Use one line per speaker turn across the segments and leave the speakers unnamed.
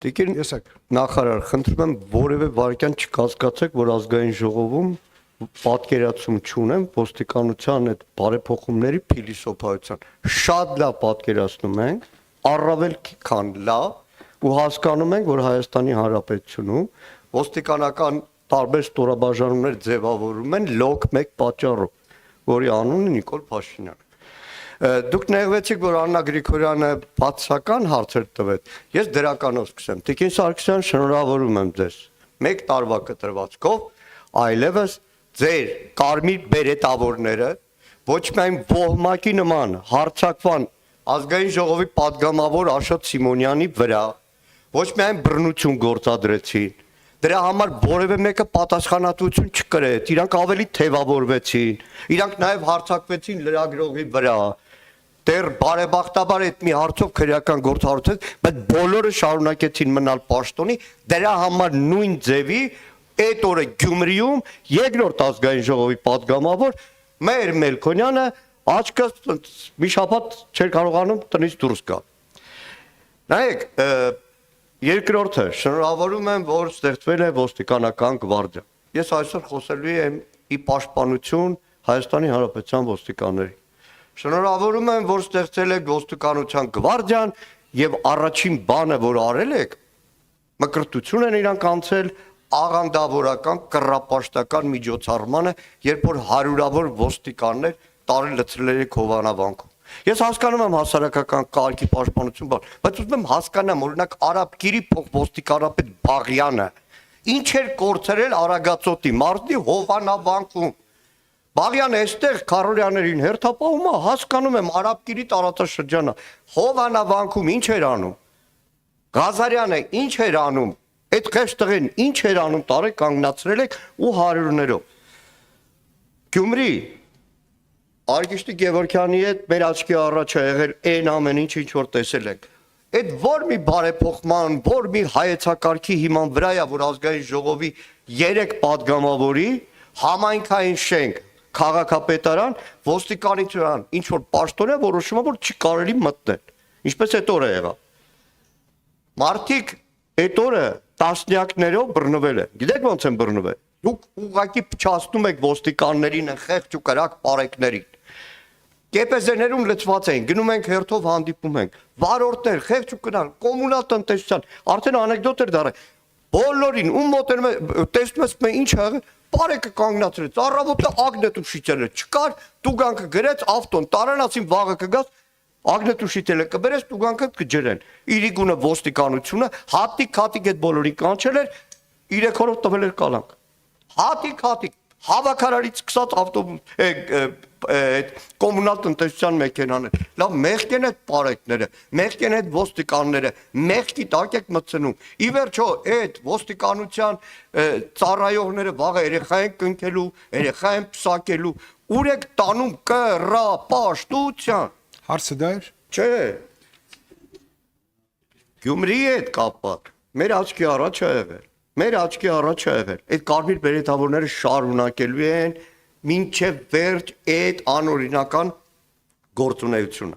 Տիկին
Եսեք։
նախարար, խնդրում եմ որևէ վարքյան չկասկածեք, որ ազգային ժողովում պատկերացում չունեմ ոստիկանության այդ բարեփոխումների փիլիսոփայության։ Շատ լավ պատկերացնում ենք, առավել քան լավ, ու հասկանում ենք, որ Հայաստանի Հանրապետությունում ոստիկանական տարբեր ստորաբաժանումներ ձևավորում են լոկ մեկ պատճառով, որի անունը Նիկոլ Փաշինյանն է։ Դուք նեղվեցիք, որ Աննա Գրիգորյանը բացական հարցեր տվեց։ Ես դրականով սկսեմ։ Տիկին Սարգսյան, շնորհավորում եմ ձեզ։ 1 տարվա կտրվածքով այլևս ձեր կարմիր բերետավորները ոչ միայն ոհմակի նման հարցակվան ազգային ժողովի падգամավոր Աշոտ Սիմոնյանի վրա, ոչ միայն բռնություն գործադրեցին, դրա համար որևէ մեկը պատասխանատվություն չկրեց, իրանք ավելի թևավորվեցին, իրանք նաև հարցակվեցին լրագրողի վրա։ Դեռ բարեբախտաբար այդ մի հարցով քրեական գործառույթ, բայց բոլորը շարունակեցին մնալ պաշտոնի, դրա համար նույն ձևի այդ օրը Գյումրիում երկրորդ ազգային ժողովի падգամավոր Մհեր Մելքոնյանը աչքը մի շաբաթ չէր կարողանում տնից դուրս գալ։ Նայեք, երկրորդը, շնորհավորում եմ, որ ստեղծվել է ոստիկանական գվարդիա։ Ես այսօր խոսելու եմ ի պաշտպանություն Հայաստանի Հանրապետության ոստիկանների։ Շնորհավորում եմ, որ ստեղծել եք ոստիկանության գվարդիան եւ առաջին բանը, որ արել եք, մկրտություն են իրանք անցել աղանդավորական կռապաշտական միջոցառմանը, երբ որ հարյուրավոր ոստիկաններ տարի լցրել եք Հովանավանքում։ Ես հասկանում եմ հասարակական կարգի պաշտպանություն, բայց ուզում եմ հասկանամ, օրինակ Արաբկիրի փոխոստիկանապետ Բաղյանը ինչ էր կորցրել Արագածոտի մարտի Հովանավանքում։ Բաղյանը այստեղ Քարորյաներին հերթապահում է, հասկանում եմ Արաբկիրի տարածաշրջանը, Հովանավանքում ինչ էր անում, Ղազարյանը ինչ էր անում, այդ խեղճ տղեն ինչ էր անում, տարի կանգնացրել եք ու հարյուրներով։ Գյումրի, Արգիշտի Գևորգյանի հետ մեր աչքի առաջ է եղել այն ամեն ինչ, ինչ որ տեսել ենք։ Այդ որ մի բարեփոխման, որ մի հայեցակարգի հիման վրա է, որ ազգային ժողովի 3 падգամավորի համայնքային շենք քաղաքապետարան, ոստիկանության, ինչ որ պաշտոն է որոշում է, որ չի կարելի մտնել։ Ինչպես այդ օրը եղավ։ Մարդիկ այդ օրը տասնյակներով բռնվել են։ Գիտեք ոնց են բռնվել։ Դուք ուղղակի փչացնում եք ոստիկաններին, խեղճ ու կրակ պարեկներին։ Կեպեզեներում լծված էին, գնում ենք հերթով հանդիպում ենք։ Վարորդներ, խեղճ ու կրակ, կոմունալ տնտեսության, արդեն անեկդոտ էր դառել։ Բոլորին ում մոտենում է, տեսնում ես մե ինչ ա եղել, պարեկը կանգնացրեց, առավոտը ագնետուշիչելը չկար, տուգանքը գրեց ավտոն, տարանացին վաղը կգաց, ագնետուշիչելը կբերես, տուգանքը կջրեն։ Իրիկունը ոստիկանությունը հատիկ այդ բոլորին կանչել էր, 3 օրով տվել էր կալանք։ Հատիկ հավաքարարից սկսած ավտոբուս կոմունալ տնտեսության մեքենաներ։ Լավ, մեղք են այդ պարեկները, մեղք են այդ ոստիկանները, մեղքի տակ եք մտցնում։ Ի վերջո այդ ոստիկանության ծառայողները վաղը երեխա են կնքելու, երեխա են փսակելու, ուր եք տանում կռապաշտության։
Հարցը դա էր։
Չէ։ Գյումրիի հետ կապված մեր աչքի առաջ է եղել։ Մեր աչքի առաջ է եղել։ Այդ կարմիր բերետավորները շարունակելու են մինչև վերջ այդ անօրինական գործունեությունը։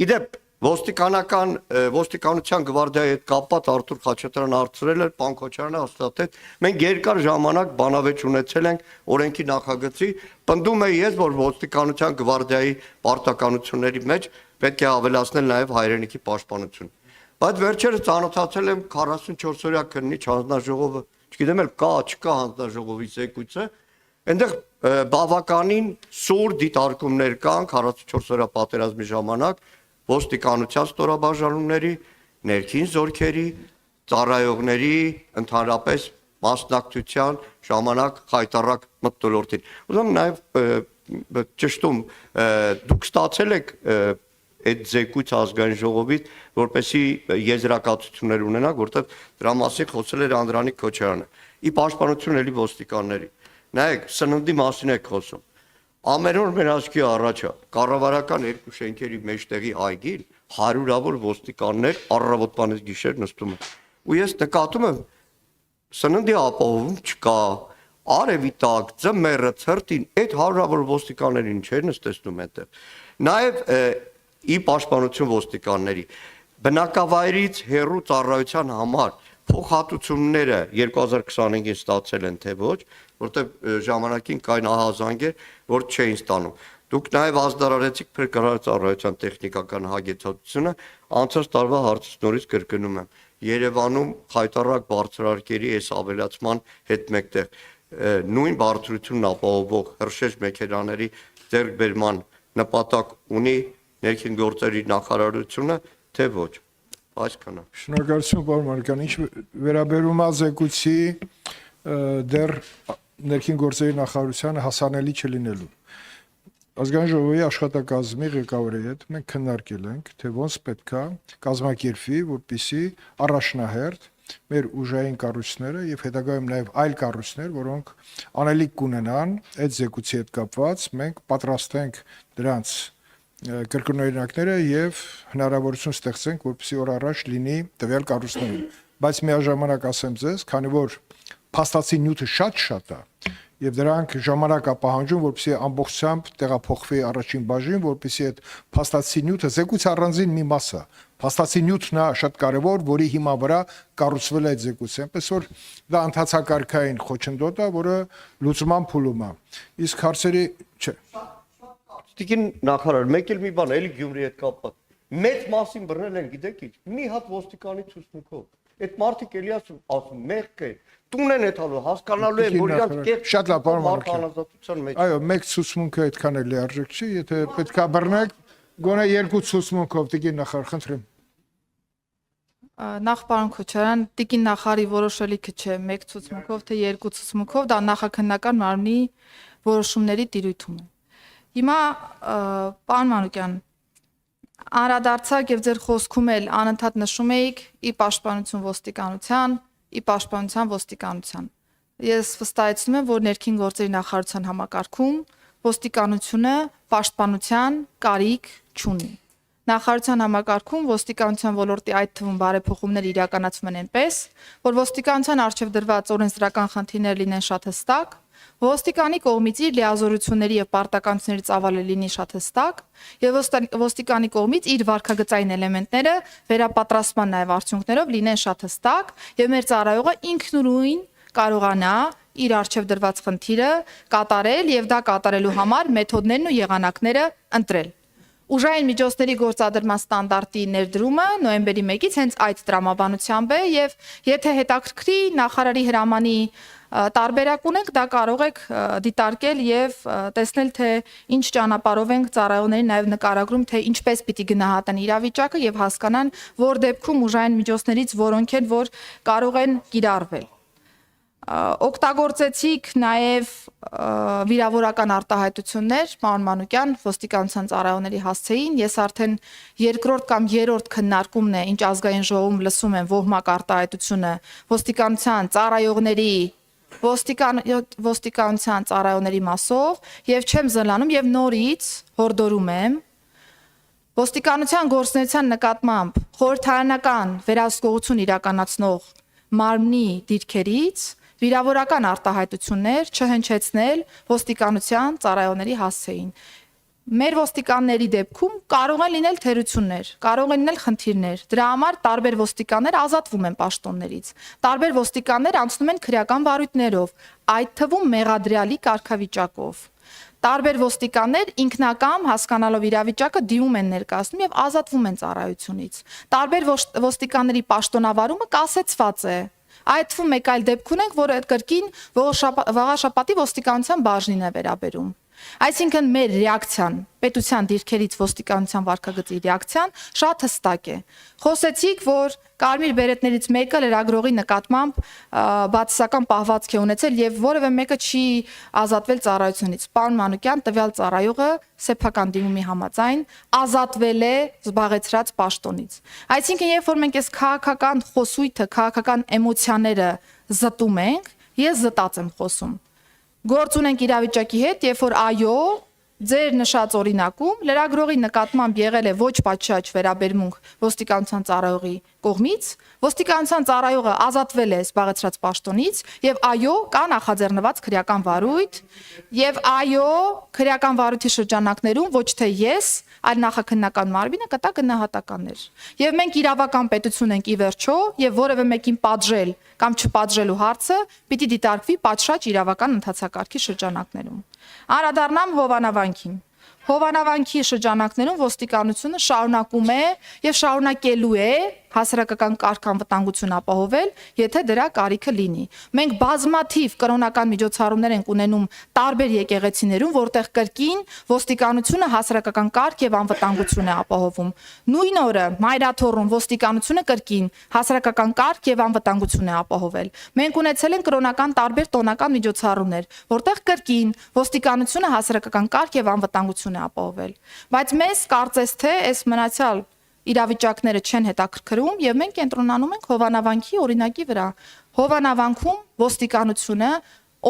Իդեպ ոստիկանության գվարդիայի հետ կապված Արթուր Խաչատրյանը հարցրել էր, պարոն Քոչարյանը հաստատեց, մենք երկար ժամանակ բանավեճ ունեցել ենք օրենքի նախագծի, պնդում եմ ես, որ ոստիկանության գվարդիայի պարտականությունների մեջ պետք է ավելացնել նաև հայրենիքի պաշտպանություն։ Բայց վերջերս ծանոթացել եմ 44-օրյա քննիչ հանձնաժողովը, չգիտեմ էլ կա, չկա հանձնաժողովի զեկույցը, այնտեղ բավականին սուր դիտարկումներ կան 44-օրյա պատերազմի ժամանակ ոստիկանության ստորաբաժանումների, ներքին զորքերի, ծառայողների, ընդհանրապես մասնակցության ժամանակ խայտառակ մթնոլորտին։ Ուզում նաև ճշտում դուք ստացել եք այդ զեկույց ազգային ժողովից, որպեսի եզրակացություններ ունենաք, որտեղ դրա մասին խոսել էր Անդրանիկ Քոչարյանը։ Ի պաշտպանություն էլի ոստիկանների։ Նայեք, սննդի մասին եք խոսում։ Ամեն օր մեր աչքի առաջ է կառավարական 2 շենքերի մեջտեղի այգին հարյուրավոր ոստիկաններ առավոտվանից գիշեր նստում են։ Ու ես նկատում եմ սննդի ապահովում չկա, արևի տակ, ձմեռը, ցրտին, այդ հարյուրավոր ոստիկաններին չէր նստեցնում այնտեղ։ Նաև ի պաշտպանություն ոստիկանների բնակավայրից հեռու ծառայության համար փոխհատուցումները 2025-ին ստացել են թե ոչ, որտեղ ժամանակին կային ահազանգեր, որ չէին ստանում։ Դուք նաև ազդարարեցիք փրկարար ծառայության տեխնիկական հագեցածությունը, անցած տարվա հարցից նորից կրկնում եմ։ Երևանում խայտառակ բարձրարկերի այս ավելացման հետ մեկտեղ նույն բարձրությունն ապահովող հրշեջ մեքենաների ձեռքբերման նպատակ ունի ներքին գործերի նախարարությունը, թե ոչ։ Այսքանը։
Շնորհակալություն, պարոն Մարքյան, ինչ վերաբերում է զեկույցի դեռ ներքին գործերի նախարարությանը հասանելի չլինելու։ Ազգային ժողովի աշխատակազմի ղեկավարի հետ մենք քննարկել ենք, թե ոնց պետք է կազմակերպվի, որպեսզի առաջնահերթ մեր ուժային կառույցները եւ հետագայում նաեւ այլ կառույցներ, որոնք անելիք կունենան այդ զեկույցի հետ կապված, մենք պատրաստենք դրանց կրկնօրինակները եւ հնարավորություն ստեղծենք, որպեսզի օր առաջ լինի տվյալ կառույցներում։ Բայց միաժամանակ ասեմ ձեզ, քանի որ փաստացի նյութը շատ է եւ դրանք ժամանակ է պահանջում, որպեսզի ամբողջությամբ տեղափոխվի առաջին բաժին, որպեսզի այդ փաստացի նյութը զեկույցի առանձին մի մաս է։ Փաստացի նյութն է շատ կարեւոր, որի հիմա վրա կառուցվել է այդ զեկույցը։ Այնպես որ դա ընթացակարգային խոչընդոտ է, որը լուծման փուլում է։ Իսկ հարցերի չէ։
Տիկին նախարար, մեկ էլ մի բան, էլի Գյումրի հետ կապված։ Մեծ մասին բռնել են, գիտեք ինչ, մի հատ ոստիկանի ցուցմունքով։ Այդ մարդիկ էլի ասում, մեղք է։ Տուն են էթալու, հասկանալու են, որ իրանք կերպ
շատ լավ, պարոն Մարքյան։
մեջ։
Այո, մեկ ցուցմունքը այդքան էլ լիարժեք չի, եթե պետքա բռնեք, գոնե երկու ցուցմունքով, տիկին նախարար, խնդրեմ։
Նախ պարոն Քոչարյան, տիկին նախարարի որոշելիքը չէ, մեկ ցուցմունքով թե երկու ցուցմունքով, դա նախաքննական մարմնի որոշումների տիրույթում է։ Հիմա պարոն Մանուկյան, անդրադարձակ եւ ձեր խոսքում էլ անընդհատ նշում էիք ի պաշտպանություն ոստիկանության, ի պաշտպանության ոստիկանության։ Ես վստահեցնում եմ, որ ներքին գործերի նախարարության համակարգում ոստիկանությունը պաշտպանության կարիք չունի։ Նախարարության համակարգում ոստիկանության ոլորտի այդ թվում բարեփոխումները իրականացվում են այնպես, որ ոստիկանության առջև դրված օրենսդրական խնդիրներ լինեն շատ հստակ, ոստիկանի կողմից իր լիազորությունների եւ պարտականությունների ծավալը լինի շատ հստակ, եւ ոստիկանի կողմից իր վարքագծային էլեմենտները վերապատրաստման նաեւ արդյունքներով լինեն շատ հստակ, եւ մեր ծառայողը ինքնուրույն կարողանա իր առջև դրված խնդիրը կատարել եւ դա կատարելու համար մեթոդներն ու եղանակները ընտրել։ Ուժային միջոցների գործադրման ստանդարտի ներդրումը նոյեմբերի 1-ից հենց այդ տրամաբանությամբ է եւ եթե հետաքրքրի նախարարի հրամանի տարբերակ ունենք, դա կարող եք դիտարկել եւ տեսնել, թե ինչ ճանապարհով ենք ծառայողներին նաեւ նկարագրում, թե ինչպես պիտի գնահատեն իրավիճակը եւ հասկանան, որ դեպքում ուժային միջոցներից որոնք են, որ կարող են կիրառվել։ Օգտագործեցիք նաև վիրավորական արտահայտություններ, պարոն Մանուկյան, ոստիկանության ծառայողների հասցեին, ես արդեն երկրորդ կամ երրորդ քննարկումն է, ինչ ազգային ժողովում լսում եմ ոհմակ արտահայտությունը ոստիկանության ծառայողների ոստիկանության ծառայողների մասով եւ չեմ զլանում եւ նորից հորդորում եմ ոստիկանության գործունեության նկատմամբ խորհրդարանական վերահսկողություն իրականացնող մարմնի դիրքերից վիրավորական արտահայտություններ չհնչեցնել ոստիկանության ծառայողների հասցեին։ Մեր ոստիկանների դեպքում կարող են լինել թերություններ, կարող են լինել խնդիրներ։ Դրա համար տարբեր ոստիկաններ ազատվում են պաշտոններից։ Տարբեր ոստիկաններ անցնում են քրեական վարույթներով, այդ թվում մեղադրյալի կարգավիճակով։ Տարբեր ոստիկաններ ինքնակամ հասկանալով իրավիճակը դիմում են ներկայացնում եւ ազատվում են ծառայությունից։ Տարբեր ոստիկանների պաշտոնավարումը կասեցված է։ Այդ թվում մեկ այլ դեպք ունենք, որը կրկին Վաղաշապատի ոստիկանության բաժնին է վերաբերում։ Այսինքն մեր ռեակցիան, պետության դիրքերից ոստիկանության վարքագծի ռեակցիան շատ հստակ է։ Խոսեցիք, որ կարմիր բերետներից մեկը լրագրողի նկատմամբ բացասական պահվածք է ունեցել եւ որևէ մեկը չի ազատվել ծառայությունից։ Պարոն Մանուկյան, տվյալ ծառայողը սեփական դիմումի համաձայն ազատվել է զբաղեցրած պաշտոնից։ Այսինքն, երբ որ մենք այս քաղաքական խոսույթը, քաղաքական էմոցիաները զտում ենք, ես զտած եմ խոսում։ Գործ ունենք իրավիճակի հետ, երբ որ այո, ձեր նշած օրինակում լրագրողի նկատմամբ եղել է ոչ պատշաճ վերաբերմունք ոստիկանության ծառայողի կողմից, ոստիկանության ծառայողը ազատվել է զբաղեցրած պաշտոնից եւ այո, կա նախաձեռնված քրեական վարույթ եւ այո, քրեական վարույթի շրջանակներում ոչ թե ես, այլ նախաքննական մարմինը կտա գնահատականներ։ Եվ մենք իրավական պետություն ենք ի վերջո եւ որևէ մեկին պատժել կամ չպատժելու հարցը պիտի դիտարկվի պատշաճ իրավական ընթացակարգի շրջանակներում։ Անդրադառնամ Հովանավանքին։ Հովանավանքի շրջանակներում ոստիկանությունը շարունակում է եւ շարունակելու է հասարակական կարգ անվտանգություն ապահովել, եթե դրա կարիքը լինի։ Մենք բազմաթիվ կրոնական միջոցառումներ ենք ունենում տարբեր եկեղեցիներում, որտեղ կրկին ոստիկանությունը հասարակական կարգ եւ անվտանգություն է ապահովում։ Նույն օրը Մայրաթոռում ոստիկանությունը կրկին հասարակական կարգ եւ անվտանգություն է ապահովել։ Մենք ունեցել ենք կրոնական տարբեր տոնական միջոցառումներ, որտեղ կրկին ոստիկանությունը հասարակական կարգ եւ անվտանգություն է ապահովել։ Բայց մեզ կարծես թե այս մնացյալ իրավիճակները չեն հետաքրքրում եւ մենք կենտրոնանում ենք Հովանավանքի օրինակի վրա։ Հովանավանքում ոստիկանությունը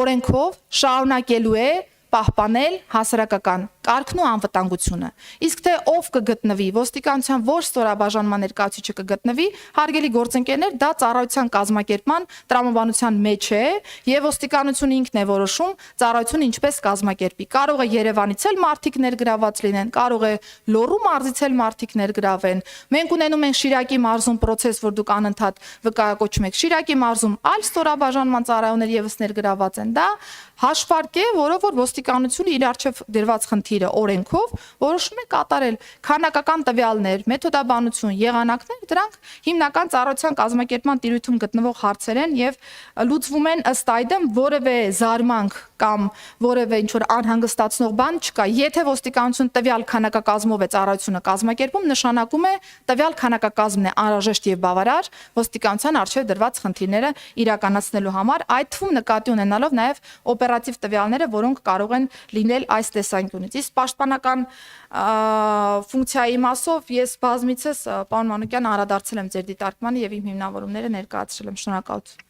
օրենքով շարունակելու է պահպանել հասարակական կարգն ու անվտանգությունը։ Իսկ թե ով կգտնվի, ոստիկանության որ ստորաբաժանման ներկայացուցիչը կգտնվի, հարգելի գործընկերներ, դա ծառայության կազմակերպման տրամաբանության մեջ է եւ ոստիկանությունը ինքն է որոշում ծառայությունը ինչպես կազմակերպի։ Կարող է Երևանից էլ մարդիկ ներգրաված լինեն, կարող է Լոռու մարզից էլ մարդիկ ներգրավեն։ Մենք ունենում ենք Շիրակի մարզում process, որ դուք անընդհատ վկայակոչում եք։ Շիրակի մարզում այլ ստորաբաժանման ծառայողներ եւս ներգրաված են։ Դա հաշվարկ է, որով որ ոստիկանությունը իր արժեվ դրված խնդիրը օրենքով որոշում է կատարել քանակական տվյալներ, մեթոդաբանություն, եղանակներ, դրանք հիմնական ծառայության կազմակերպման տիրույթում գտնվող հարցեր են եւ լուծվում են ըստ այդմ որևէ զարմանք կամ որևէ ինչ որ անհանգստացնող բան չկա։ Եթե ոստիկանություն տվյալ քանակակազմով է ծառայությունը կազմակերպում, նշանակում է տվյալ քանակակազմն է անհրաժեշտ եւ բավարար ոստիկանության արժեվ դրված խնդիրները իրականացնելու համար, այդ թվում նկատի ունենալով նաեւ օպերատիվ տվյալները, որոնք կարող են լինել այս տեսանկյունից։ Իսկ պաշտպանական ֆունկցիայի մասով ես բազմիցս պարոն Մանուկյան անդրադարձել եմ ձեր դիտարկմանը եւ իմ հիմնավորումները ներկայացրել եմ։ Շնորհակալություն։